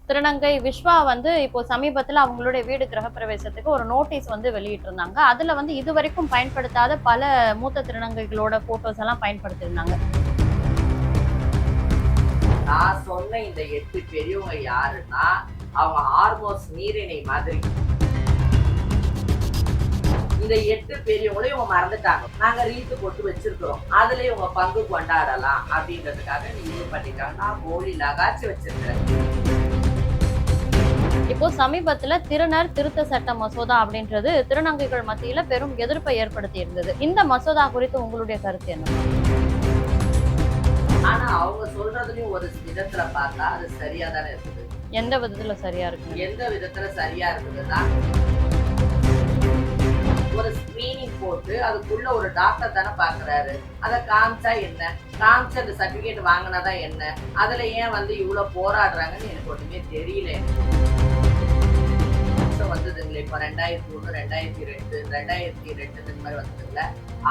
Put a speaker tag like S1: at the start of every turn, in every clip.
S1: திருநங்கை விஸ்வா வந்து இப்போ சமீபத்துல அவங்களுடைய வீடு கிரகப்பிரவேசத்துக்கு ஒரு நோட்டீஸ் வந்து வெளியிட்டிருந்தாங்க. அதுல வந்து இதுவரைக்கும் பயன்படுத்தாத பல மூத்த திருநங்கைகளோட போட்டோஸ் எல்லாம் பயன்படுத்தியிருந்தாங்க.
S2: நான் சொன்ன இந்த 8 பெரியவங்க யாருன்னா, அவங்க ஹார்மோஸ் நீரிணை மாதிரி. இந்த 8 பெரியவங்களும் இவங்க மறந்துட்டாங்க. நாங்க ரீத்து போட்டு வச்சிருக்கிறோம். அதுல இவங்க பங்கு கொண்டாடலாம் அப்படின்றதுக்காக நீ இது பண்ணிட்டாங்க. நான் போலி நகாச்சி வச்சிருக்கிறேன்.
S1: இப்போ சமீபத்துல திருநர் திருத்த சட்ட மசோதா அப்படின்றது திருநங்கைகள் மத்தியில பெரும் எதிர்ப்பை ஏற்படுத்தி இருந்தது. இந்த மசோதா குறித்து உங்களுடைய கருத்து என்ன?
S2: ஆனா அவங்க சொல்றதுலயும் ஒரு விதத்துல பார்த்தா அது சரியா தானே இருக்குது.
S1: எந்த விதத்துல சரியா இருக்கு?
S2: எந்த விதத்துல சரியா இருக்குதுன்னா, ஒரு ஸ்கிரீனிங் போட்டு அதுக்குள்ள ஒரு டாக்டர் தானே பாக்குறாரு. அதை காமிச்சா என்ன, காமிச்சு அந்த சர்டிபிகேட் வாங்கினதா என்ன, அதுல ஏன் வந்து இவ்வளவு போராடுறாங்கன்னு எனக்கு ஒண்ணுமே தெரியல. வந்ததுங்களே இப்ப 2001 2002 2002 இந்த மாதிரி வந்ததுங்கள,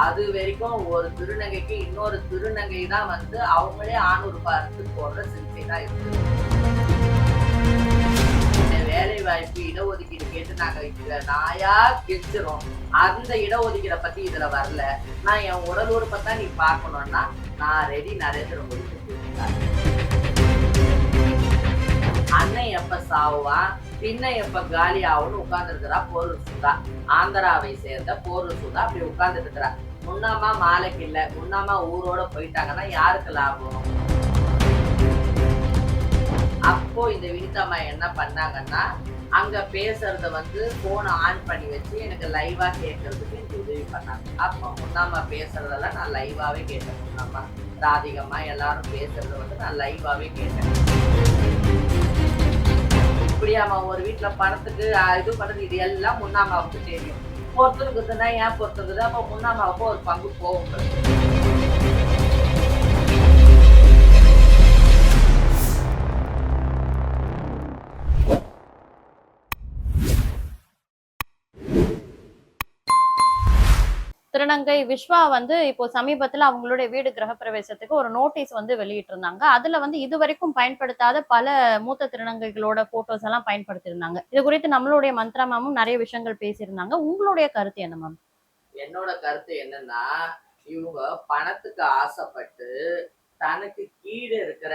S2: அது வரைக்கும் ஒரு திருநங்கைக்கு இன்னொரு திருநங்கை தான் வந்து அவங்களே ஆணூர் பார்த்து போடுற சிகிச்சை தான் இருக்குது. வேலை வாய்ப்பு இடஒதுக்கீடு கேட்டு நாங்க நாயா கெஞ்சுறோம். அந்த இடஒதுக்கீடை பத்தி இதுல வரல. நான் என் உடல் உறுப்பை தான் நீ பார்க்கணும்னா நான் ரெடி. நரேந்திர மோடி அண்ணன் எப்ப சாவுவான், பின்ன எப்ப காலி ஆகும்னு உட்கார்ந்து இருக்கிறா போரூர் சுதா. ஆந்திராவை சேர்ந்த போரூர் சுதா அப்படி உட்கார்ந்துட்டு இருக்கிறா. முன்னாமா மாலைக்கு இல்ல, முன்னாமா ஊரோட போயிட்டாங்கன்னா யாருக்கு லாபம்? அப்போ இந்த வினிதாமா என்ன பண்ணாங்கன்னா, அங்க பேசுறத வந்து போனை ஆன் பண்ணி வச்சு எனக்கு லைவா கேட்கறதுக்கு எனக்கு உதவி பண்ணாங்க. அப்போ முன்னாமா பேசுறதெல்லாம் நான் லைவாவே கேட்டேன். முன்னாமா ராதிகமா எல்லாரும் பேசுறத வந்து நான் லைவாவே கேட்டேன். இப்படியாமா ஒரு வீட்டுல பணத்துக்கு இது பண்றது, இது எல்லாம் முன்னாமாவுக்கு தெரியும். பொறுத்திருக்குதுன்னா ஏன் பொறுத்திருக்குது, அப்ப முன்னாமாவுக்கு ஒரு பங்கு போகும்.
S1: திருநங்கை விஸ்வா வந்து இப்போ சமீபத்துல அவங்களுடைய வீடு கிரகப்பிரவேசத்துக்கு ஒரு நோட்டீஸ் வந்து வெளியிட்டிருந்தாங்க. அதுல வந்து இதுவரைக்கும் பயன்படுத்தாத பல மூத்த திருநங்கைகளோட போட்டோஸ் எல்லாம் பயன்படுத்தியிருந்தாங்க. இது குறித்து நம்மளுடைய மந்த்ரா மேமும் நிறைய விஷயங்கள் பேசியிருந்தாங்க. உங்களுடைய கருத்து என்ன மேம்?
S2: என்னோட கருத்து என்னன்னா, இவங்க பணத்துக்கு ஆசைப்பட்டு தனக்கு கீழே இருக்கிற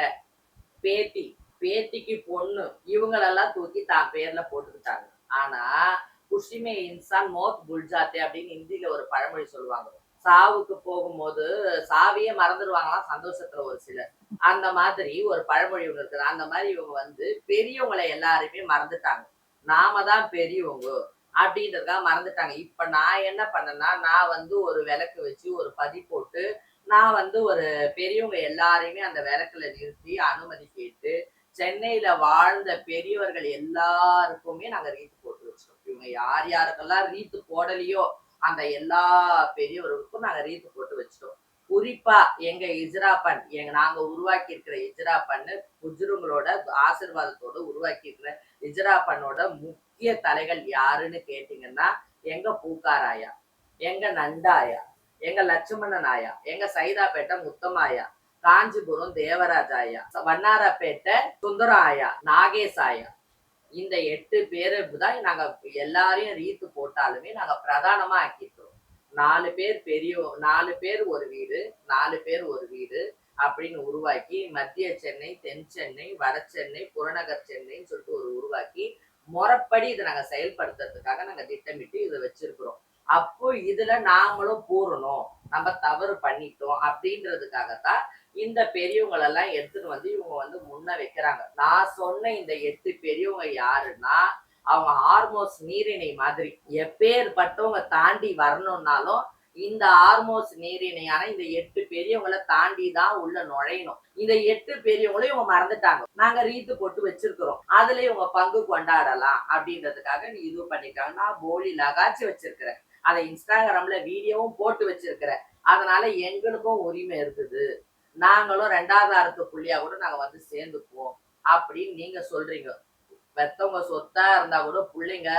S2: பேத்தி, பேத்திக்கு பொண்ணு இவங்களெல்லாம் தூக்கி தான் பேர்ல போட்டுக்கிட்டாங்க. ஆனா குஷிமே இன்சான் மோத் புல்ஜாத்தே அப்படின்னு ஹிந்தியில ஒரு பழமொழி சொல்லுவாங்க. சாவுக்கு போகும்போது சாவியே மறந்துடுவாங்களாம் சந்தோஷத்துல ஒரு சிலர். அந்த மாதிரி ஒரு பழமொழி ஒண்ணு இருக்குது. அந்த மாதிரி இவங்க வந்து பெரியவங்களை எல்லாருமே மறந்துட்டாங்க. நாம தான் பெரியவங்க அப்படின்றதுக்காக மறந்துட்டாங்க. இப்ப நான் என்ன பண்ணேன்னா, நான் வந்து ஒரு விளக்கு வச்சு ஒரு பதி போட்டு, நான் வந்து ஒரு பெரியவங்க எல்லாரையுமே அந்த விளக்குல நிறுத்தி அனுமதி கேட்டு, சென்னையில வாழ்ந்த பெரியவர்கள் எல்லாருக்குமே நாங்க ரீத்து போட்டு வச்சிட்டோம். இவங்க யார் யாருக்கெல்லாம் ரீத்து போடலையோ அந்த எல்லா பெரியவர்களுக்கும் நாங்க ரீத்து போட்டு வச்சிட்டோம். குறிப்பா எங்க இஜ்ராப்பன், நாங்க உருவாக்கி இருக்கிற இஜ்ராப்பன்னு குஜ்ருங்களோட ஆசீர்வாதத்தோட உருவாக்கி இருக்கிற இஜ்ராப்பனோட முக்கிய தலைகள் யாருன்னு கேட்டீங்கன்னா, எங்க பூக்காராயா, எங்க நண்டாயா, எங்க லட்சுமணன் ஆயா, எங்க சைதாப்பேட்டை முத்தமாயா, காஞ்சிபுரம் தேவராஜ் ஆயா, வண்ணாரப்பேட்டை சுந்தரம் ஆயா, நாகேஷ் ஆயா. இந்த 8 பேரு தான் நாங்க எல்லாரையும் ரீத்து போட்டாலுமே நாங்க பிரதானமா ஆக்கிட்டோம். 4 பேர் 4 பேர் ஒரு வீடு, 4 பேர் ஒரு வீடு அப்படின்னு உருவாக்கி மத்திய சென்னை, தென் சென்னை, வட சென்னை, புறநகர் சென்னைன்னு சொல்லிட்டு ஒரு உருவாக்கி முறைப்படி இதை நாங்க செயல்படுத்துறதுக்காக நாங்க திட்டமிட்டு இதை வச்சிருக்கிறோம். அப்போ இதுல நாமளும் பூரணும், நம்ம தவறு பண்ணிட்டோம் அப்படின்றதுக்காகத்தான் இந்த பெரியவங்களெல்லாம் எடுத்துட்டு வந்து இவங்க வந்து முன்ன வைக்கிறாங்க. நான் சொன்ன இந்த 8 பெரியவங்க யாருன்னா, அவங்க ஹார்மோஸ் நீரிணை மாதிரி. எப்பேற்பட்டவங்க தாண்டி வரணும்னாலும் இந்த ஹார்மோஸ் நீரிணையான இந்த 8 பெரியவங்களை தாண்டி தான் உள்ள நுழையணும். இந்த 8 பெரியவங்களும் இவங்க மறந்துட்டாங்க. நாங்க ரீத்து போட்டு வச்சிருக்கிறோம். அதுல இவங்க பங்கு கொண்டாடலாம் அப்படின்றதுக்காக நீ இது பண்ணிட்டாங்க. நான் போலி நகாச்சி வச்சிருக்கிறேன். அதை இன்ஸ்டாகிராம்ல வீடியோவும் போட்டு வச்சிருக்கிறேன். அதனால எங்களுக்கும் உரிமை இருக்குது. நாங்களும் 2வது அறுத்து புள்ளியா கூட நாங்க வந்து சேர்ந்துக்குவோம் அப்படின்னு நீங்க சொல்றீங்க. பெத்தவங்க சொத்தா இருந்தா கூட பிள்ளைங்க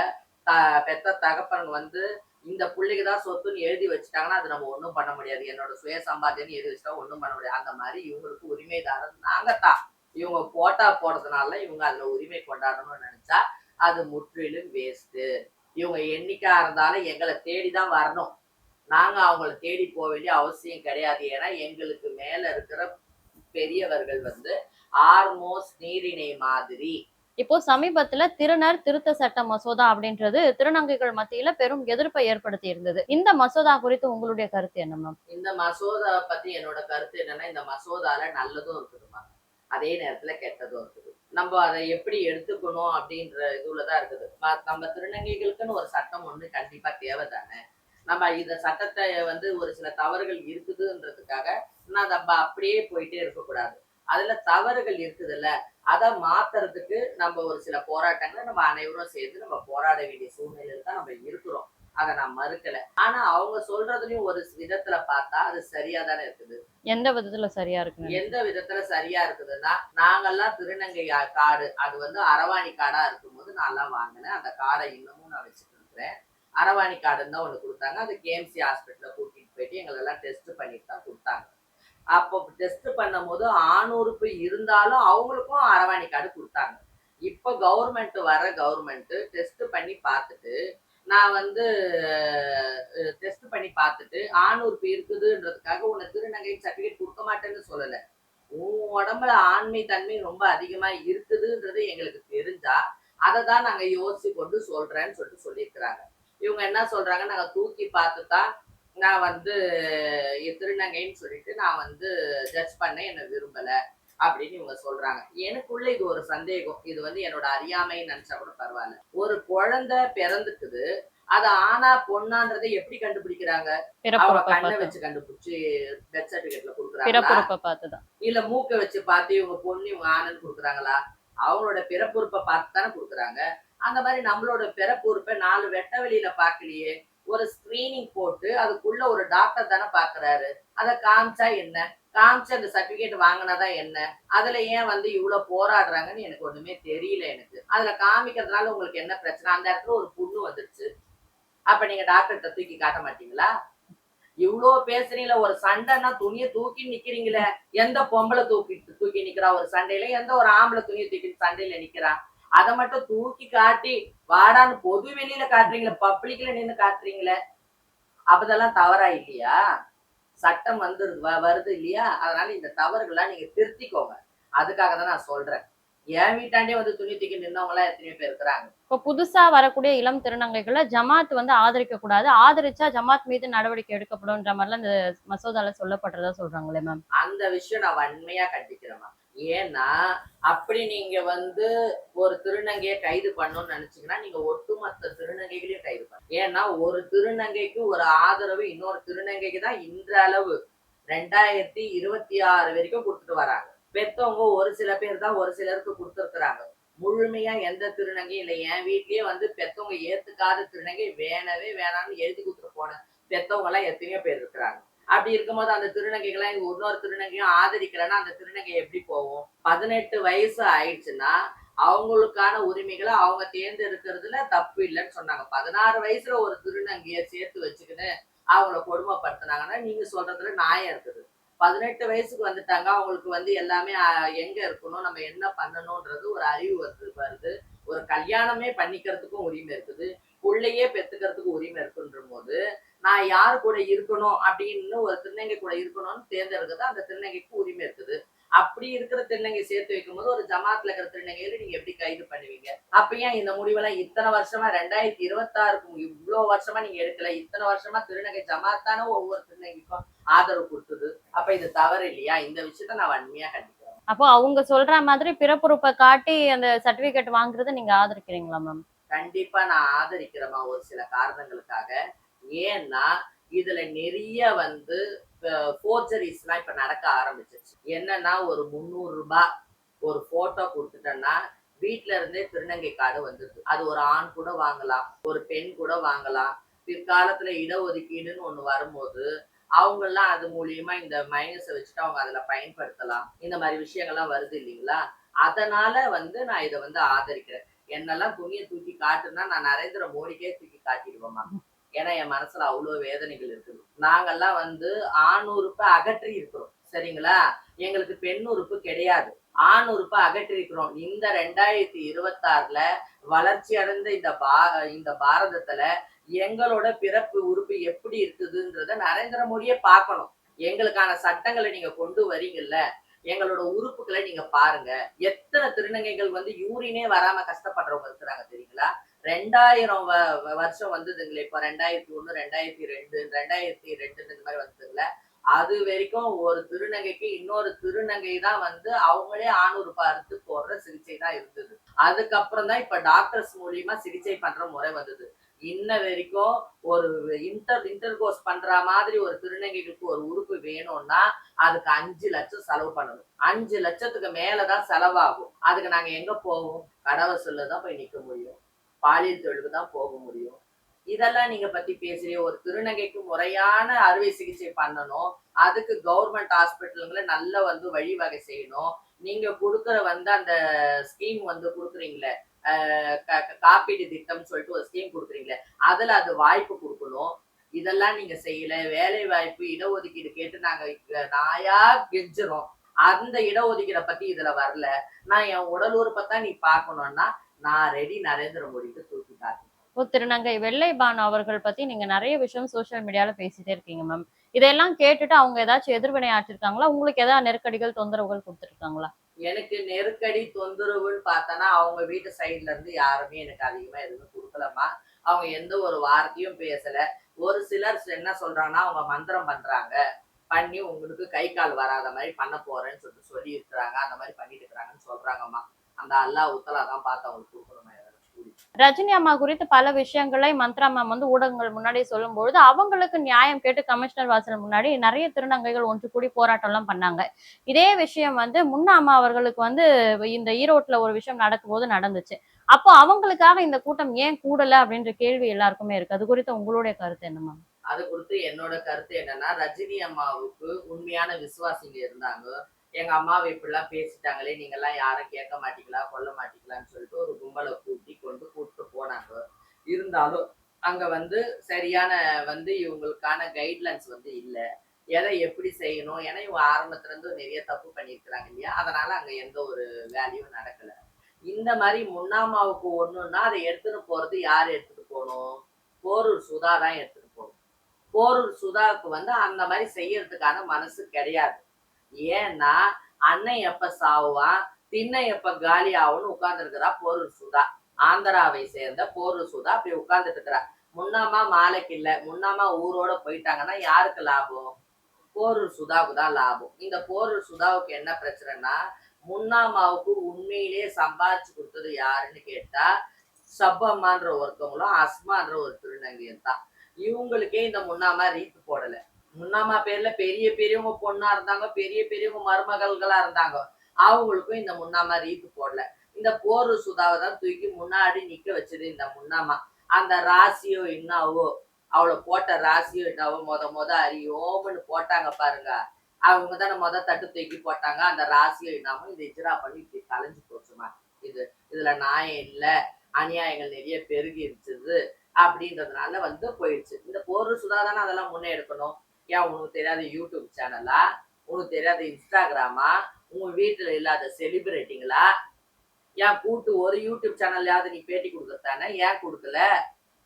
S2: பெத்த தகப்பன் வந்து இந்த பிள்ளைக்கு தான் சொத்துன்னு எழுதி வச்சுட்டாங்கன்னா அது நம்ம ஒண்ணும் பண்ண முடியாது. என்னோட சுய சம்பாத்தியம்னு எழுதி வச்சுட்டா ஒண்ணும் பண்ண முடியாது. அந்த மாதிரி இவங்களுக்கு உரிமைதாரர் நாங்கத்தான். இவங்க போட்டா போடுறதுனால இவங்க அதுல உரிமை கொண்டாடணும்னு நினைச்சா அது முற்றிலும் வேஸ்ட். இவங்க என்னைக்கா இருந்தாலும் எங்களை தேடிதான் வரணும். நாங்க அவங்கள தேடி போக வேண்டிய அவசியம் கிடையாது. ஏன்னா எங்களுக்கு மேல இருக்கிற பெரியவர்கள் வந்து ஆல்மோஸ்ட் நீரிணை மாதிரி.
S1: இப்போ சமீபத்துல திருநர் திருத்த சட்ட மசோதா அப்படின்றது திருநங்கைகள் மத்தியில பெரும் எதிர்ப்பை ஏற்படுத்தி இருந்தது. இந்த மசோதா குறித்து உங்களுடைய கருத்து என்ன மேம்?
S2: இந்த மசோதாவை பத்தி என்னோட கருத்து என்னன்னா, இந்த மசோதால நல்லதும் இருக்குதுமா, அதே நேரத்துல கெட்டதும் இருக்குது. நம்ம அதை எப்படி எடுத்துக்கணும் அப்படின்ற இதுலதான் இருக்குது. நம்ம திருநங்கைகளுக்குன்னு ஒரு சட்டம் ஒண்ணு கண்டிப்பா தேவைதானே. நம்ம இந்த சட்டத்தை வந்து ஒரு சில தவறுகள் இருக்குதுன்றதுக்காக நம்ம அப்படியே போயிட்டே இருக்கக்கூடாது. அதுல தவறுகள் இருக்குதுல்ல, அதை மாத்துறதுக்கு நம்ம ஒரு சில போராட்டங்களை நம்ம அனைவரும் சேர்ந்து நம்ம போராட வேண்டிய சூழ்நிலையில தான் நம்ம இருக்கிறோம். அதை நான் மறுக்கல. ஆனா அவங்க சொல்றதுலயும் ஒரு விதத்துல பார்த்தா அது சரியா தானே இருக்குது.
S1: எந்த விதத்துல சரியா இருக்கு?
S2: எந்த விதத்துல சரியா இருக்குதுன்னா, நாங்கெல்லாம் திருநங்கை காடு, அது வந்து அரவாணி காடா இருக்கும்போது நான்லாம் வாங்கினேன். அந்த காடை இன்னமும் நான் வச்சுட்டு இருக்கிறேன். அரவாணி கார்டுன்னு தான் ஒண்ணு குடுத்தாங்க. அது கேஎம்சி ஹாஸ்பிட்டல்ல கூட்டிட்டு போயிட்டு எங்களெல்லாம் டெஸ்ட் பண்ணிட்டு தான் குடுத்தாங்க. அப்போ டெஸ்ட் பண்ணும்போது ஆணுறுப்பு இருந்தாலும் அவங்களுக்கும் அரவாணி கார்டு குடுத்தாங்க. இப்ப கவர்மெண்ட் டெஸ்ட் பண்ணி பார்த்துட்டு, நான் வந்து டெஸ்ட் பண்ணி பார்த்துட்டு ஆணுறுப்பு இருக்குதுன்றதுக்காக உன்னை திருநங்கை சர்டிபிகேட் கொடுக்க மாட்டேன்னு சொல்லல. உன் உடம்புல ஆண்மை தன்மை ரொம்ப அதிகமா இருக்குதுன்றது எங்களுக்கு தெரிஞ்சா அதை தான் நாங்க யோசிச்சு கொண்டு சொல்றேன்னு சொல்லிட்டு சொல்லியிருக்கிறாங்க. இவங்க என்ன சொல்றாங்க, நாங்க தூக்கி பார்த்துதான் நான் வந்து திருநங்கைன்னு சொல்லிட்டு நான் வந்து ஜட்ஜ் பண்ண என்ன விரும்பல அப்படின்னு இவங்க சொல்றாங்க. எனக்குள்ள இது ஒரு சந்தேகம். இது வந்து என்னோட அறியாமைன்னு நினைச்சா கூட பரவாயில்ல. ஒரு குழந்தை பிறந்துக்குது, அது ஆனா பொண்ணான்றதை எப்படி கண்டுபிடிக்கிறாங்க? அவங்க கண்ணை வச்சு கண்டுபிடிச்சு டெத் சர்டிபிகேட்ல கொடுக்குறாங்களா, இல்ல மூக்க வச்சு பார்த்து இவங்க பொண்ணு இவங்க ஆணுன்னு கொடுக்குறாங்களா? அவங்களோட பிறப்புறுப்பை பார்த்து தானே கொடுக்குறாங்க. அந்த மாதிரி நம்மளோட பிறப்புறுப்பை 4 வெட்ட வெளியில பார்க்கலையே. ஒரு ஸ்கிரீனிங் போட்டு அதுக்குள்ள ஒரு டாக்டர் தானே பாக்குறாரு. அதை காமிச்சா என்ன, காமிச்சு அந்த சர்டிபிகேட் வாங்கினாதான் என்ன, அதுல ஏன் வந்து இவ்வளவு போராடுறாங்கன்னு எனக்கு ஒண்ணுமே தெரியல. எனக்கு அதுல காமிக்கிறதுனால உங்களுக்கு என்ன பிரச்சனை? அந்த இடத்துல ஒரு புண்ணு வந்துருச்சு, அப்ப நீங்க டாக்டர்கிட்ட தூக்கி காட்ட மாட்டீங்களா? இவ்வளோ பேசுறீங்களா? ஒரு சண்டைன்னா துணியை தூக்கி நிக்கிறீங்களே. எந்த பொம்பளை தூக்கி நிக்கிறா ஒரு சண்டையில? எந்த ஒரு ஆம்பளை துணியை தூக்கி சண்டையில நிக்கிறா? அதை மட்டும் தூக்கி காட்டி வாடான்னு பொது வெளியில காட்டுறீங்களே, பப்ளிக்ல நின்னு காட்டுறீங்களே, அப்பதெல்லாம் தவறா இல்லையா? சட்டம் வந்து வருது இல்லையா? அதனால இந்த தவறுகள்லாம் நீங்க திருத்திக்கோங்க. அதுக்காக தான் நான் சொல்றேன். என் வீட்டாண்டே வந்து துணி தூக்கி நின்னவங்க எல்லாம் எத்தனையோ பேர் இருக்கிறாங்க.
S1: இப்போ புதுசா வரக்கூடிய இளம் திருநங்கைகளை ஜமாத் வந்து ஆதரிக்க கூடாது, ஆதரிச்சா ஜமாத் மீது நடவடிக்கை எடுக்கப்படும்ன்ற மாதிரிலாம் இந்த மசோதால சொல்லப்படுறதா சொல்றாங்களே மேம்.
S2: அந்த விஷயம் நான் வன்மையா கண்டிக்கிறேன். ஏன்னா அப்படி நீங்க வந்து ஒரு திருநங்கையை கைது பண்ணணும்னு நினைச்சீங்கன்னா நீங்க ஒட்டுமொத்த திருநங்கைகளையும் கைது பண்ணணும். ஏன்னா ஒரு திருநங்கைக்கு ஒரு ஆதரவு இன்னொரு திருநங்கைக்கு தான் இன்றளவு 2026 வரைக்கும் கொடுத்துட்டு வராங்க. பெத்தவங்க ஒரு சில பேர் தான் ஒரு சிலருக்கு கொடுத்துருக்குறாங்க. முழுமையா எந்த திருநங்கையும் இல்லை. என் வீட்லயே வந்து பெத்தவங்க ஏத்துக்காத திருநங்கை வேணவே வேணாம்னு எழுதி கொடுத்துட்டு போன பெத்தவங்க எல்லாம் எத்தனையோ பேர் இருக்கிறாங்க. அப்படி இருக்கும்போது அந்த திருநங்கைகள்லாம் இன்னொரு திருநங்கையும் ஆதரிக்கலைன்னா அந்த திருநங்கை எப்படி போகும்? 18 வயசு ஆயிடுச்சுன்னா அவங்களுக்கான உரிமைகளை அவங்க தேர்ந்தெடுக்கிறதுல தப்பு இல்லைன்னு சொன்னாங்க. 16 வயசுல ஒரு திருநங்கைய சேர்த்து வச்சுக்கின்னு அவங்கள கொடுமைப்படுத்தினாங்கன்னா நீங்க சொல்றதுல நியாயம் இருக்குது. 18 வயசுக்கு வந்துட்டாங்க, அவங்களுக்கு வந்து எல்லாமே எங்க இருக்கணும், நம்ம என்ன பண்ணணும்ன்றது ஒரு அறிவு வருது. ஒரு கல்யாணமே பண்ணிக்கிறதுக்கும் உரிமை இருக்குது, புள்ளையே பெத்துக்கிறதுக்கு உரிமை இருக்குன்ற போது நான் யாரு கூட இருக்கணும் அப்படின்னு ஒரு திருநங்கை கூட இருக்கணும்னு தேர்ந்தெடுக்கிறது அந்த திருநங்கைக்கு உரிமை இருக்குது. அப்படி இருக்கிற திருநங்கை சேர்த்து வைக்கும் போது ஒரு ஜமாத்ல இருக்கிற திருநங்கையில நீங்க எப்படி கைது பண்ணுவீங்க? அப்ப ஏன் இந்த முடிவெல்லாம் இத்தனை வருஷமா 2026க்கு இவ்வளவு வருஷமா நீங்க எடுக்கல? இத்தனை வருஷமா திருநங்கை ஜமாத் தானே ஒவ்வொரு திருநங்கைக்கும் ஆதரவு கொடுத்தது. அப்ப இது தவறு இல்லையா? இந்த விஷயத்த நான் வன்மையா கண்டிக்கிறேன்.
S1: அப்போ அவங்க சொல்ற மாதிரி பிறப்புறுப்பை காட்டி அந்த சர்டிபிகேட் வாங்குறத நீங்க ஆதரிக்கிறீங்களா மேம்?
S2: கண்டிப்பா நான் ஆதரிக்கிறேமா, ஒரு சில காரணங்களுக்காக. ஏன்னா இதுல நிறைய வந்து ஃபோர்ஜரிஸ் எல்லாம் இப்ப நடக்க ஆரம்பிச்சிருச்சு. என்னன்னா ஒரு 300 ரூபாய் ஒரு போட்டோ கொடுத்துட்டேன்னா வீட்டுல இருந்தே திருநங்கை கார்டு வந்துருது. அது ஒரு ஆண் கூட வாங்கலாம், ஒரு பெண் கூட வாங்கலாம். பிற்காலத்துல இடஒதுக்கீடுன்னு ஒண்ணு வரும்போது அவங்க எல்லாம் அது மூலியமா இந்த மைனஸை வச்சுட்டு அவங்க அதுல பயன்படுத்தலாம். இந்த மாதிரி விஷயங்கள்லாம் வருது இல்லைங்களா? அதனால வந்து நான் இதை வந்து ஆதரிக்கிறேன். என்னெல்லாம் துணியை தூக்கி காட்டுனா நான் நரேந்திர மோடிக்கே தூக்கி காட்டிடுவேம்மா. ஏன்னா என் மனசுல அவ்வளவு வேதனைகள் இருக்குது. நாங்கெல்லாம் வந்து ஆணுறுப்பை அகற்றி இருக்கிறோம், சரிங்களா? எங்களுக்கு பெண் உறுப்பு கிடையாது. ஆண் உறுப்பை அகற்றிருக்கிறோம். இந்த 2026ல வளர்ச்சி அடைந்த இந்த பாரதத்துல எங்களோட பிறப்பு உறுப்பு எப்படி இருக்குதுன்றத நரேந்திர மோடியே பார்க்கணும். எங்களுக்கான சட்டங்களை நீங்க கொண்டு வரீங்கல்ல, எங்களோட உறுப்புகளை நீங்க பாருங்க. எத்தனை திருநங்கைகள் வந்து யூரினே வராம கஷ்டப்படுறவங்க இருக்கிறாங்க தெரியுங்களா? 2000 வருஷம் வந்ததுங்களே, இப்ப 2001, 2002, 2002 இந்த மாதிரி வந்ததுங்கள, அது வரைக்கும் ஒரு திருநங்கைக்கு இன்னொரு திருநங்கை தான் வந்து அவங்களே ஆண் உறுப்பை அறுத்து போடுற சிகிச்சை தான் இருந்தது. அதுக்கப்புறம் தான் இப்ப டாக்டர்ஸ் மூலியமா சிகிச்சை பண்ற முறை வந்தது. இன்ன வரைக்கும் ஒரு இன்டர்கோர்ஸ் பண்ற மாதிரி ஒரு திருநங்கைகளுக்கு ஒரு உறுப்பு வேணும்னா அதுக்கு 5 லட்சம் செலவு பண்ணணும். 5 லட்சத்துக்கு மேலதான் செலவாகும். அதுக்கு நாங்க எங்க போவோம்? கடவுசொல்ல தான் போய் நிக்க முடியும். பாலியல் தொழிலுக்கு தான் போக முடியும். இதெல்லாம் நீங்க பத்தி பேசுறீங்க. ஒரு திருநங்கைக்கு முறையான அறுவை சிகிச்சை பண்ணணும். அதுக்கு கவர்மெண்ட் ஹாஸ்பிட்டலுங்கள நல்ல வந்து வழிவகை செய்யணும். நீங்க குடுக்குற வந்து அந்த ஸ்கீம் வந்து குடுக்குறீங்களே, காப்பீடு திட்டம் சொல்லிட்டு ஒரு ஸ்கீம் குடுக்குறீங்களே, அதுல அது வாய்ப்பு குடுக்கணும். இதெல்லாம் நீங்க செய்யல. வேலை வாய்ப்பு, இடஒதுக்கீடு கேட்டு நாங்க நாயா கெஞ்சுறோம். அந்த இடஒதுக்கீட பத்தி இதுல வரல. நான் என் உடல் உறுப்ப தான் நீ பார்க்கணும்னா, நான் ரெடி நரேந்திர மோடிக்கு தூக்கி காட்டு.
S1: இப்போ திருநங்கை வெள்ளை பானு அவர்கள் பத்தி நீங்க நிறைய விஷயம் சோசியல் மீடியால பேசிட்டே இருக்கீங்க மேம். இதெல்லாம் கேட்டுட்டு அவங்க ஏதாச்சும் எதிர்வினை ஆற்றிருக்காங்களா? உங்களுக்கு ஏதாவது நெருக்கடிகள், தொந்தரவுகள் குடுத்துருக்காங்களா?
S2: எனக்கு நெருக்கடி, தொந்தரவுன்னு பார்த்தோன்னா, அவங்க வீட்டு சைட்ல இருந்து யாருமே எனக்கு அதிகமா எதுவுமே குடுக்கலம்மா. அவங்க எந்த ஒரு வார்த்தையும் பேசல. ஒரு சிலர் என்ன சொல்றாங்கன்னா, அவங்க மந்திரம் பண்றாங்க. பண்ணி உங்களுக்கு கை, கால் வராத மாரி பண்ண போறேன்னு சொல்லிட்டு சொல்லியிருக்கிறாங்க. அந்த மாரி பண்ணிட்டு இருக்கிறாங்கன்னு சொல்றாங்கம்மா. அந்த அல்லாஹ் உத்தலா தான் பார்த்து அவங்களுக்கு குடுக்கணும்மா ஏதாச்சும் கூலி.
S1: ரஜினி அம்மா குறித்து பல விஷயங்களை மந்த்ரா மேம் வந்து ஊடகங்கள் முன்னாடி சொல்லும்பொழுது, அவங்களுக்கு நியாயம் கேட்டு கமிஷனர் வாசல் முன்னாடி நெறைய திருநங்கைகள் ஒன்று கூடி போராட்டம்லாம் பண்ணாங்க. இதே விஷயம் வந்து முன்னா அம்மா அவர்களுக்கு வந்து இந்த ஈரோட்ல ஒரு விஷயம் நடக்கும்போது நடந்துச்சு. அப்போ அவங்களுக்காக இந்த கூட்டம் ஏன் கூடல அப்படின்ற கேள்வி எல்லாருக்குமே இருக்கு. அது குறித்து உங்களுடைய கருத்து என்ன மேம்?
S2: அது குறித்து என்னோட கருத்து என்னன்னா, ரஜினி அம்மாவுக்கு உண்மையான விசுவாசிங்க இருந்தாங்க. எங்க அம்மாவ இப்படிலாம் பேசிட்டாங்களே, நீங்கலாம் யாரும் கேட்க மாட்டீங்களா, கொள்ள மாட்டீங்களான்னு சொல்லிட்டு ஒரு கும்பல கூட்டிட்டு போனாங்க. இருந்தாலும் அங்க வந்து சரியான வந்து இவங்களுக்கான கைட்லைன்ஸ் வந்து இல்ல. எதை எப்படி செய்யணும்? ஏன்னா இவங்க ஆரம்பத்துல இருந்து நிறைய தப்பு பண்ணியிருக்கிறாங்க இல்லையா? அதனால அங்க எந்த ஒரு வேலையும் நடக்கல. இந்த மாரி முன்னாமாவுக்கு ஒண்ணுன்னா, அத எடுத்துட்டு போறது யார் எடுத்துட்டு போணும்? போரூர் சுதா தான் எடுத்துட்டு போணும். போரூர் சுதாவுக்கு வந்து அந்த மாதிரி செய்யறதுக்கான மனசு கிடையாது. ஏன்னா அண்ணன் எப்ப சாவுவான், திண்ணை எப்ப காலி ஆகும்னு உட்கார்ந்துருக்கிறா போரூர் சுதா. ஆந்திராவை சேர்ந்த போரூர் சுதா அப்படி உட்கார்ந்துட்டு இருக்கிறா. முன்னாமா மாலைக்கு இல்ல, முன்னாமா ஊரோட போயிட்டாங்கன்னா யாருக்கு லாபம்? போரூர் சுதாவுக்கு தான் லாபம். இந்த போரூர் சுதாவுக்கு என்ன பிரச்சனைனா, முன்னாமாவுக்கு உண்மையிலேயே சம்பாதிச்சு கொடுத்தது யாருன்னு கேட்டா, சப்பம்மான்ற ஒருத்தவங்களும், அஸ்மான்ற ஒரு திருநங்கையும் தான். இவங்களுக்கே இந்த முன்னாமா ரீத்து போடல. முன்னாமா பேர்ல பெரிய பெரியவங்க பொண்ணா இருந்தாங்க, பெரிய பெரியவங்க மருமகள்களா இருந்தாங்க. அவங்களுக்கும் இந்த முன்னாமா ரீத்து போடல. இந்த போரூர் சுதாவை தான் தூக்கி முன்னாடி நிக்க வச்சது இந்த முன்னாமா. அந்த ராசியோ என்னாவோ, அவள போட்ட ராசியோ என்னவோ மொத அறியோம்னு போட்டாங்க பாருங்க. அவங்க தானே தட்டு தூக்கி போட்டாங்க. அந்த ராசியோ என்னமோ இந்த இஜ்ரா பண்ணி இப்படி கலைஞ்சு போச்சுமா. இதுல நியாயம் இல்ல. அநியாயங்கள் நிறைய பெருகி இருச்சுது அப்படின்றதுனால வந்து போயிடுச்சு. இந்த போர் சுதா தானே அதெல்லாம் முன்னெடுக்கணும். ஏன் உனக்கு தெரியாத யூடியூப் சேனலா? உனக்கு தெரியாத இன்ஸ்டாகிராமா? உங்க வீட்டுல இல்லாத செலிபிரிட்டிங்களா? ஏன் கூட்டு ஒரு யூடியூப் சேனல்லையாவது நீ பேட்டி கொடுக்கத்தானே, ஏன் கொடுக்கல?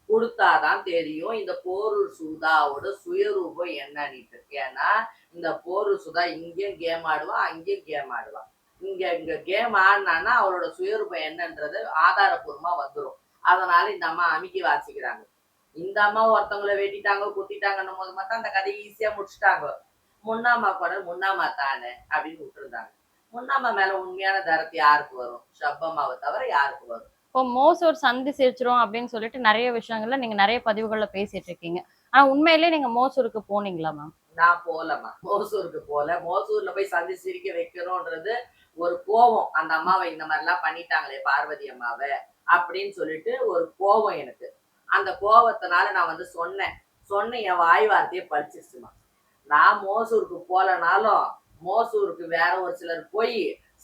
S2: கொடுத்தாதான் தெரியும் இந்த போரூர் சுதாவோட சுயரூபம் என்னன்னுட்டு. ஏன்னா இந்த போரூர் சுதா இங்கேயும் கேம் ஆடுவா, அங்கேயும் கேம் ஆடுவா. இங்க கேம் ஆடினான்னா அவளோட சுயரூபம் என்னன்றது ஆதாரபூர்வமா வந்துடும். அதனால இந்த அம்மா அமுக்கி வாசிக்கிறாங்க. இந்த அம்மா ஒருத்தவங்களை வெட்டிட்டாங்க, குத்திட்டாங்கன்னும் போது மட்டும் அந்த கதையை ஈஸியா முடிச்சுட்டாங்க. முன்னாமா கூட முன்னாமா தானே அப்படின்னு விட்டுருந்தாங்க. முன்னாமா மேல உண்மையான தரத்து யாருக்கு வரும்? ஷப்பம்மாவை தவிர யாருக்கு வரும்?
S1: இப்போ மோசூர் சந்தி சிரிச்சிரும் அப்படின்னு சொல்லிட்டு நிறைய விஷயங்கள்ல நீங்க நிறைய பதிவுகள்ல பேசிட்டு இருக்கீங்க. ஆனா உண்மையிலேயே நீங்க மோசூருக்கு போனீங்களா மேம்?
S2: நான் போலம்மா. மோசூருக்கு போல. மோசூர்ல போய் சந்தி சிரிக்க வைக்கணும்ன்றது ஒரு கோவம். அந்த அம்மாவை இந்த மாதிரிலாம் பண்ணிட்டாங்களே பார்வதி அம்மாவ அப்படின்னு சொல்லிட்டு ஒரு கோவம் எனக்கு. அந்த கோவத்தினால நான் வந்து சொன்னேன். என் வாய் வார்த்தையே பழிச்சிருச்சுமா. நான் மோசூருக்கு போலனாலும் மோசூருக்கு வேற ஒரு சிலர் போய்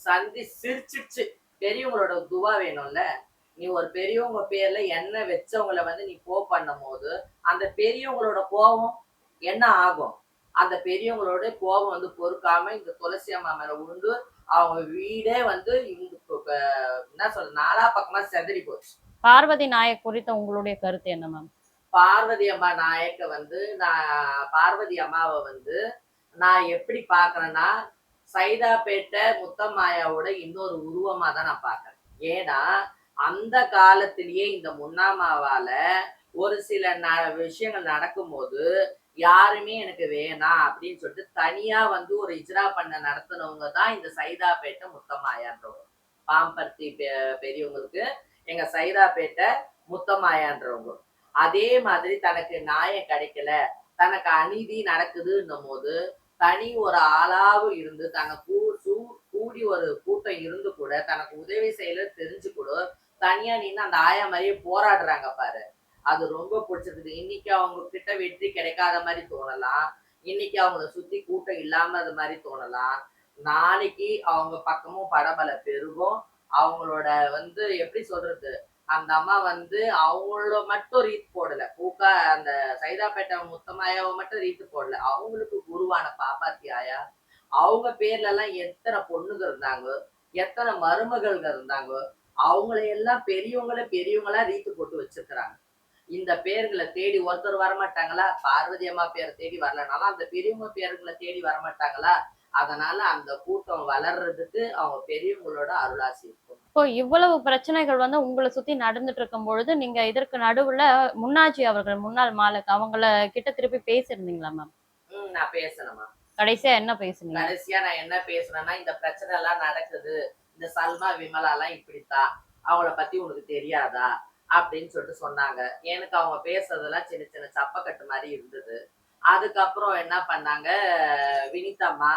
S2: சந்தி சிரிச்சிடுச்சு. பெரியவங்களோட துவா வேணும்ல. நீ ஒரு பெரியவங்க பேர்ல எண்ணெய் வச்சவங்கள வந்து நீ பண்ணும் போது அந்த பெரியவங்களோட கோபம் என்ன ஆகும்? அந்த பெரியவங்களோட கோபம் வந்து பொறுக்காம இந்த துளசி அம்மா மேல உண்டு அவங்க வீடே வந்து என்ன சொல்ற, நாலா பக்கமா செதறி போச்சு.
S1: பார்வதி நாயக் குறித்த உங்களுடைய கருத்து என்ன மேம்?
S2: பார்வதி அம்மா நாயக்க வந்து பார்வதி அம்மாவை வந்து நான் எப்படி பாக்குறேன்னா, சைதாப்பேட்டை முத்தம்மாயாவோட இன்னொரு உருவமா தான் நான் பாக்குறேன். ஏன்னா அந்த காலத்திலேயே இந்த முன்னாமாவால ஒரு சில விஷயங்கள் நடக்கும்போது யாருமே எனக்கு வேணாம் அப்படின்னு சொல்லிட்டு தனியா வந்து ஒரு இஜ்ரா பண்ண நடத்தினவங்க தான் இந்த சைதாப்பேட்டை முத்தம்மாயான்றவங்க. பாம்பர்த்தி பெரியவங்களுக்கு எங்க சைதாப்பேட்டை முத்தம்மாயான்றவங்க. அதே மாதிரி தனக்கு நியாயம் கிடைக்கல, தனக்கு அநீதி நடக்குதுன்னும் போது தனி ஒரு ஆளாவும் இருந்து தனக்கு கூடி ஒரு கூட்டம் இருந்து கூட தனக்கு உதவி செய்யல தெரிஞ்சு கூட தனியா நின்று அந்த ஆயா மாதிரியே போராடுறாங்க பாரு. அது ரொம்ப பிடிச்சிருக்குது. இன்னைக்கு அவங்க கிட்ட வெற்றி கிடைக்காத மாதிரி தோணலாம், இன்னைக்கு அவங்கள சுத்தி கூட்டம் இல்லாம மாதிரி தோணலாம், நாளைக்கு அவங்க பக்கமும் படபல பெருகும். அவங்களோட வந்து எப்படி சொல்றது, அந்த அம்மா வந்து அவங்கள மட்டும் ரீத் போடல, அந்த சைதாப்பேட்டை முத்தமாயாவை மட்டும் ரீத்து போடல, அவங்களுக்கு குருவான பாப்பாத்தி ஆயா அவங்க பேர்ல எல்லாம் எத்தனை பொண்ணுங்க இருந்தாங்க, எத்தனை மருமகள்கள் இருந்தாங்க, அவங்களையெல்லாம் பெரியவங்களா ரீத்து போட்டு வச்சிருக்கிறாங்க. இந்த பேர்களை தேடி ஒருத்தர் வரமாட்டாங்களா? பார்வதி அம்மா பேரை தேடி வரலனாலும் அந்த பெரியவங்க பேர்களை தேடி வரமாட்டாங்களா? அதனால அந்த கூட்டம் வளர்றதுக்கு அவங்க பெரியவங்களோட அருளாசி இருக்கும்.
S1: இப்போ இவ்வளவு பிரச்சனைகள் வந்து உங்கள சுத்தி நடந்துட்டு இருக்கும் பொழுது, நீங்க இதற்கு நடுவுல முன்னாஜி அவர்கள், முன்னாள் மாலக் அவங்கள கிட்ட திருப்பி பேசியிருந்தீங்களா மேம்?
S2: நான் பேசணுமா?
S1: கடைசியா என்ன பேசுனீங்க?
S2: கடைசியா நான் என்ன பேசுனேன்னா, இந்த பிரச்சனை எல்லாம் நடக்குது, இந்த சல்மா விமலாலாம் இப்படித்தான், அவங்கள பத்தி உனக்கு தெரியாதா அப்படின்னு சொல்லிட்டு சொன்னாங்க. எனக்கு அவங்க பேசுறதெல்லாம் சின்ன சின்ன சப்பக்கட்டு மாதிரி இருந்தது. அதுக்கப்புறம் என்ன பண்ணாங்க, வினிதம்மா,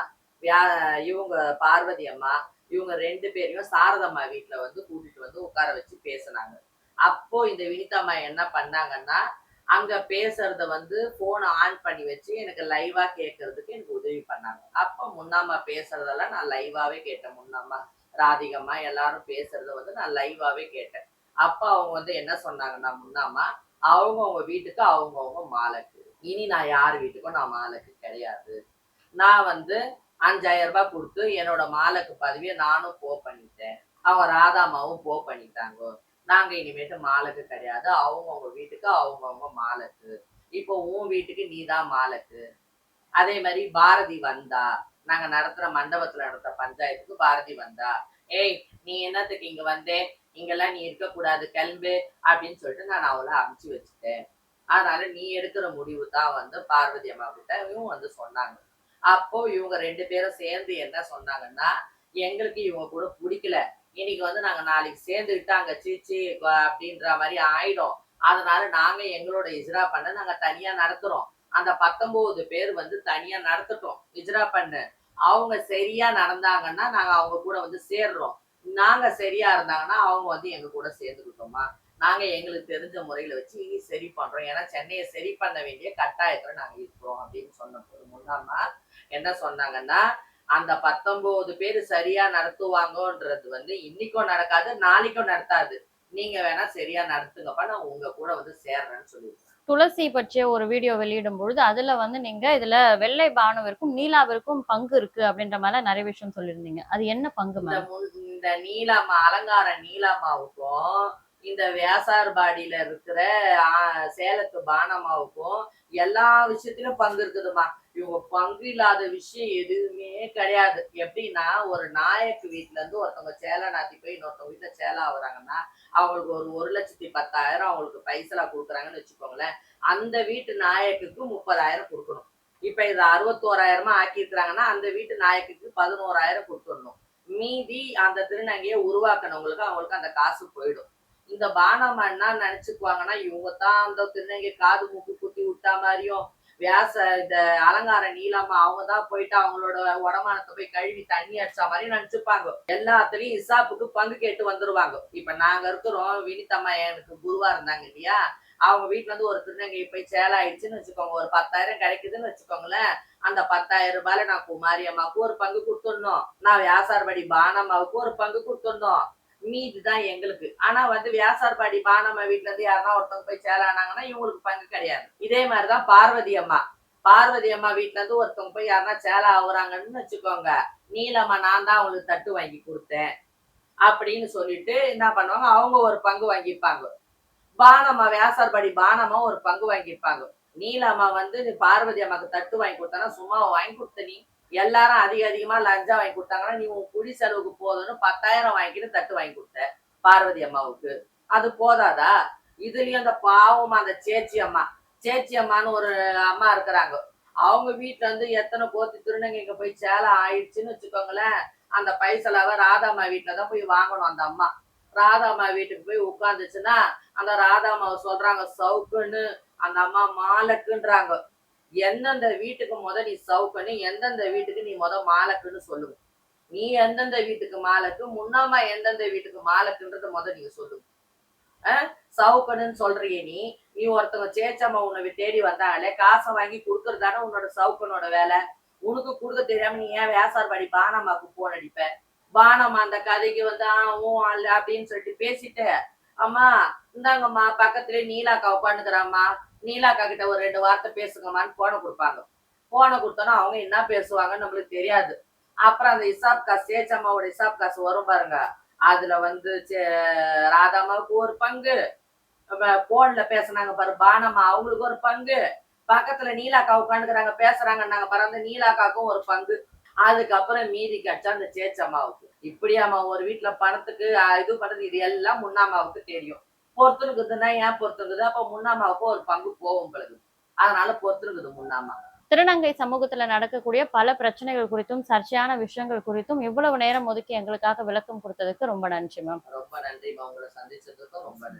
S2: இவங்க பார்வதி அம்மா, இவங்க 2 பேரையும் சாரதம்மா வீட்டுல வந்து கூட்டிட்டு வந்து உட்கார வச்சு பேசினாங்க. அப்போ இந்த வினிதம்மா என்ன பண்ணாங்கன்னா, அங்க பேசுறத வந்து போன ஆன் பண்ணி வச்சு எனக்கு லைவா கேட்கறதுக்கு எனக்கு உதவி பண்ணாங்க. அப்ப முன்னாமா பேசுறதெல்லாம் நான் லைவாவே கேட்டேன். முன்னாமா, ராதிகம்மா எல்லாரும் பேசுறத வந்து நான் லைவாவே கேட்டேன். அப்ப அவங்க வந்து என்ன சொன்னாங்கன்னா, முன்னாமா, அவங்கவங்க வீட்டுக்கு அவங்கவங்க மாலக்கு, இனி நான் யார் வீட்டுக்கும் நான் மாலக்கு கிடையாது. நான் வந்து 5000 ரூபாய் கொடுத்து என்னோட மாலக்கு பதவியை நானும் பண்ணிட்டேன், அவங்க ராதாமாவும் பண்ணிட்டாங்க. நாங்க இனிமேட்டு மாலக்கு கிடையாது, அவங்கவுங்க வீட்டுக்கு அவங்கவுங்க மாலக்கு. இப்போ உன் வீட்டுக்கு நீதான் மாலக்கு. அதே மாதிரி பாரதி வந்தா, நாங்க நடத்துற மண்டபத்துல நடத்துற பஞ்சாயத்துக்கு பாரதி வந்தா, ஏய் நீ என்னத்துக்கு இங்க வந்தே, இங்கெல்லாம் நீ இருக்கக்கூடாது, கிளம்பு அப்படின்னு சொல்லிட்டு நான் அவளை அமுச்சு வச்சுட்டேன். அதனால நீ எடுக்கிற முடிவு தான் வந்து பார்வதி அம்மா கிட்ட இவங்க வந்து சொன்னாங்க. அப்போ இவங்க 2 பேரும் சேர்ந்து என்ன சொன்னாங்கன்னா, எங்களுக்கு இவங்க கூட பிடிக்கல, இன்னைக்கு வந்து நாங்க நாளைக்கு சேர்ந்துக்கிட்டு அங்க சீச்சி அப்படின்ற மாதிரி ஆயிடும், அதனால நாங்க எங்களோட இஜ்ரா பண்ண நாங்க தனியா நடத்துறோம், அந்த 19 பேர் வந்து தனியா நடத்தட்டும் இஜ்ரா பண்ணு, அவங்க சரியா நடந்தாங்கன்னா நாங்க அவங்க கூட வந்து சேர்றோம், நாங்க சரியா இருந்தாங்கன்னா அவங்க வந்து எங்க கூட சேர்ந்துக்கிட்டோமா, நாங்க எங்களுக்கு தெரிஞ்ச முறையில வச்சு இனி சரி பண்றோம், ஏன்னா சென்னையை சரி பண்ண வேண்டிய கட்டாயத்துல நாங்க இருக்கிறோம் அப்படின்னு சொன்ன போது முன்னாமா என்ன சொன்னாங்கன்னா, அந்த 19 பேர் சரியா நடத்துவாங்கன்றது வந்து இன்னைக்கும் நடக்காது, நாளைக்கும் நடத்தாது, நீங்க வேணா சரியா நடத்துங்கப்பா, நான் உங்க கூட வந்து சேர்றேன்னு சொல்லியிருக்கேன்.
S1: துளசி பற்றிய ஒரு வீடியோ வெளியிடும் பொழுது, அதுல வந்து நீங்க இதுல வெள்ளை பானுவிற்கும், நீலாவிற்கும் பங்கு இருக்கு அப்படின்ற மாதிரிலாம் நிறைய விஷயம் சொல்லியிருந்தீங்க. அது என்ன பங்கு மேம்?
S2: இந்த நீலாமா, அலங்கார நீலாமாவுக்கும் இந்த வியாசார்பாடியில இருக்கிற சேலத்து பானம்மாவுக்கும் எல்லா விஷயத்திலும் பங்கு இருக்குதுமா. இவங்க பங்கு இல்லாத விஷயம் எதுவுமே கிடையாது. எப்படின்னா, ஒரு நாயக்கு வீட்டுல இருந்து ஒருத்தவங்க சேலநாத்தி போய் இன்னொருத்தவங்க வீட்டுல சேலம் ஆகுறாங்கன்னா, அவங்களுக்கு ஒரு 1,10,000 அவங்களுக்கு பைசலா கொடுக்குறாங்கன்னு வச்சுக்கோங்களேன், அந்த வீட்டு நாயக்குக்கு 30,000 கொடுக்கணும். இப்ப இதை 61,000 ஆக்கியிருக்கிறாங்கன்னா அந்த வீட்டு நாயக்குக்கு 11,000 கொடுத்துடணும். மீதி அந்த திருநங்கையை உருவாக்குனவங்களுக்கு அவங்களுக்கு அந்த காசு போயிடும். இந்த பானம்மா என்ன நினைச்சுக்குவாங்கன்னா, இவங்க தான் அந்த திருநங்கை காது மூக்கு குத்தி விட்டா மாதிரியும், இந்த அலங்கார நீலாமா அவங்க தான் போயிட்டு அவங்களோட உடமானத்தை போய் கழுவி தண்ணி அடிச்சா மாதிரி நினைச்சுப்பாங்க. எல்லாத்துலயும் இசாப்புக்கு பங்கு கேட்டு வந்துருவாங்க. இப்ப நாங்க இருக்கிறோம், வினிதம்மா எனக்கு குருவா இருந்தாங்க இல்லையா, அவங்க வீட்டுல இருந்து ஒரு திருநங்கை போய் சேலம் ஆயிடுச்சுன்னு வச்சுக்கோங்க, ஒரு 10,000 கிடைக்குதுன்னு வச்சுக்கோங்களேன், அந்த 10,000 ரூபாயில நான் குமாரி அம்மாவுக்கு ஒரு பங்கு கொடுத்துடணும், நான் வியாசார்படி பானம்மாவுக்கு ஒரு பங்கு கொடுத்துடணும், மீதிதான் எங்களுக்கு. ஆனா வந்து வியாசார்பாடி பானம்மா வீட்டுல இருந்து யாருன்னா ஒருத்தவங்க போய் சேலானாங்கன்னா இவங்களுக்கு பங்கு கிடையாது. இதே மாதிரிதான் பார்வதி அம்மா, பார்வதி அம்மா வீட்ல இருந்து ஒருத்தவங்க போய் யாருன்னா சேலை ஆகுறாங்கன்னு வச்சுக்கோங்க, நீலம்மா நான் தான் அவங்களுக்கு தட்டு வாங்கி கொடுத்தேன் அப்படின்னு சொல்லிட்டு என்ன பண்ணுவாங்க, அவங்க ஒரு பங்கு வாங்கிப்பாங்க. பானம்மா வியாசார்பாடி பானம்மா ஒரு பங்கு வாங்கியிருப்பாங்க. நீலம்மா வந்து நீ பார்வதி அம்மாக்கு தட்டு வாங்கி கொடுத்தானா சும்மாவா வாங்கி கொடுத்த நீ? எல்லாரும் அதிகமா லஞ்சம் வாங்கி கொடுத்தாங்கன்னா, நீ உன் குடி செலவுக்கு போதும்னு 10,000 வாங்கிட்டு தட்டு வாங்கி கொடுத்த பார்வதி அம்மாவுக்கு. அது போதாதா? இதுலயும் அந்த பாவமா அந்த சேச்சி அம்மான்னு ஒரு அம்மா இருக்கிறாங்க. அவங்க வீட்ல இருந்து எத்தனை கோத்தி திருநங்கைங்க போய் சேலை ஆயிடுச்சுன்னு வச்சுக்கோங்களேன். அந்த பைசலாவ ராதாம்மா வீட்ல தான் போய் வாங்கணும் அந்த அம்மா. ராதாம்மா வீட்டுக்கு போய் உட்கார்ந்துச்சுன்னா, அந்த ராதாம்மாவ சொல்றாங்க சவுக்குன்னு, அந்த அம்மா மாலக்குன்றாங்க. எந்தெந்த வீட்டுக்கு நீ சவுக்குன்னு, எந்தெந்த வீட்டுக்கு நீ மாலக்குன்னு சொல்லுங்க. நீ எந்தெந்த வீட்டுக்கு மாலக்கு, முன்னம்மா எந்தெந்த வீட்டுக்கு மாலக்குன்றத நீங்க சொல்லுங்க. சவுக்கணுன்னு சொல்றியே நீ. நீ ஒருத்தவங்க சேச்சம்மா உன்னை தேடி வந்தாங்களே, காசை வாங்கி குடுக்கறது தானே உன்னோட சவுக்கனோட வேலை. உனக்கு குடுக்க தெரியாம நீ ஏன் வியாசார்பாடி பானம்மாக்கு போன் அடிப்ப? பானம்மா அந்த கதைக்கு வந்து ஊ அல்ல அப்படின்னு சொல்லிட்டு பேசிட்டு, அம்மா இந்தாங்கம்மா பக்கத்துலயே நீலாக்கா உட்காந்துக்கிறாம்மா, நீலாக்கா கிட்ட ஒரு 2 வார்த்தை பேசுங்கம்மான்னு போனை கொடுப்பாங்க. போனை கொடுத்தோன்னா அவங்க என்ன பேசுவாங்கன்னு நம்மளுக்கு தெரியாது. அப்புறம் அந்த இசாப் காசு சேச்சம்மாவோட இசாப் காசு வரும் பாருங்க, அதுல வந்து ராதாம்மாவுக்கு ஒரு பங்கு, போன்ல பேசுனாங்க பாரு பானம்மா அவங்களுக்கு ஒரு பங்கு, பக்கத்துல நீலாக்கா உட்காந்துக்கிறாங்க பேசுறாங்கன்னாங்க பாரு அந்த நீலாக்காக்கும் ஒரு பங்கு. அதுக்கப்புறம் மீதி கட்சா அந்த சேச்சம்மாவுக்கு. இப்படியாம்மா ஒரு வீட்டுல பணத்துக்கு இது பண்றது, இது எல்லாம் முன்னாமாவுக்கு தெரியும். பொறுத்துருக்குதுன்னா ஏன் பொறுத்துருக்குது, அப்ப முன்னாமாவுக்கும் ஒரு பங்கு போகும் பிறகு. அதனால பொறுத்துருக்குது முன்னாமா.
S1: திருநங்கை சமூகத்துல நடக்கக்கூடிய பல பிரச்சனைகள் குறித்தும் சர்ச்சையான விஷயங்கள் குறித்தும் இவ்வளவு நேரம் ஒதுக்கி எங்களுக்காக விளக்கம் கொடுத்ததுக்கு ரொம்ப நன்றி மேம்.
S2: ரொம்ப நன்றிம்மா, உங்களை சந்திச்சதுக்கும் ரொம்ப நன்றி.